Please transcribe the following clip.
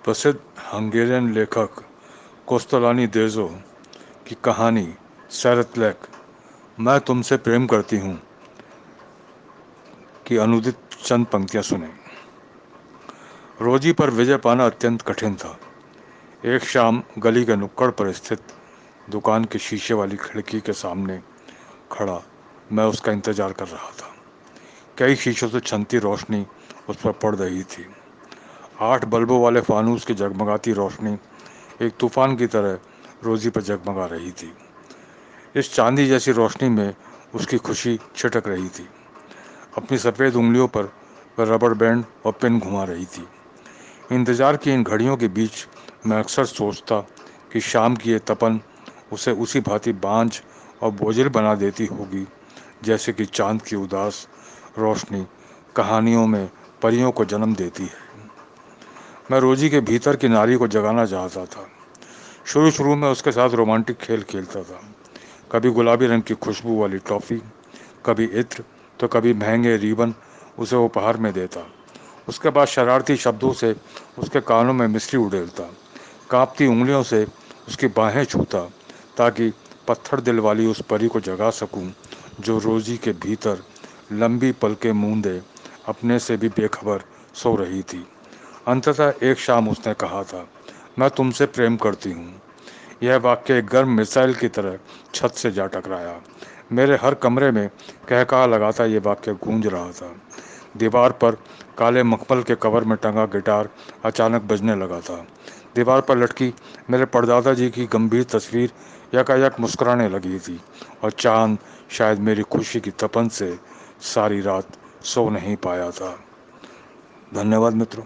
प्रसिद्ध हंगेरियन लेखक कोस्तलानी देजो की कहानी सैरतलैक मैं तुमसे प्रेम करती हूँ की अनुदित चंद पंक्तियाँ सुने। रोजी पर विजय पाना अत्यंत कठिन था। एक शाम गली के नुक्कड़ पर स्थित दुकान के शीशे वाली खिड़की के सामने खड़ा मैं उसका इंतजार कर रहा था। कई शीशों से छनती रोशनी उस पर पड़ रही थी। 8 बल्बों वाले फानूस की जगमगाती रोशनी एक तूफान की तरह रोजी पर जगमगा रही थी। इस चांदी जैसी रोशनी में उसकी खुशी छिटक रही थी। अपनी सफ़ेद उंगलियों पर वह रबड़ बैंड और पिन घुमा रही थी। इंतजार की इन घड़ियों के बीच मैं अक्सर सोचता कि शाम की ये तपन उसे उसी भांति बांझ और बोझिल बना देती होगी जैसे कि चांद की उदास रोशनी कहानियों में परियों को जन्म देती है। मैं रोजी के भीतर की नारी को जगाना चाहता था। शुरू शुरू में उसके साथ रोमांटिक खेल खेलता था। कभी गुलाबी रंग की खुशबू वाली टॉफ़ी, कभी इत्र, तो कभी महंगे रिबन उसे उपहार में देता। उसके बाद शरारती शब्दों से उसके कानों में मिश्री उड़ेलता, कांपती उंगलियों से उसकी बाहें छूता ताकि पत्थर दिल वाली उस परी को जगा सकूं जो रोजी के भीतर लंबी पलकें मूंदे अपने से भी बेखबर सो रही थी। अंततः एक शाम उसने कहा था, मैं तुमसे प्रेम करती हूँ। यह वाक्य एक गर्म मिसाइल की तरह छत से जा टकराया। मेरे हर कमरे में कहकहा लगाता ये वाक्य गूंज रहा था। दीवार पर काले मखमल के कवर में टंगा गिटार अचानक बजने लगा था। दीवार पर लटकी मेरे परदादा जी की गंभीर तस्वीर यकायक मुस्कुराने लगी थी और चांद शायद मेरी खुशी की तपन से सारी रात सो नहीं पाया था। धन्यवाद मित्रों।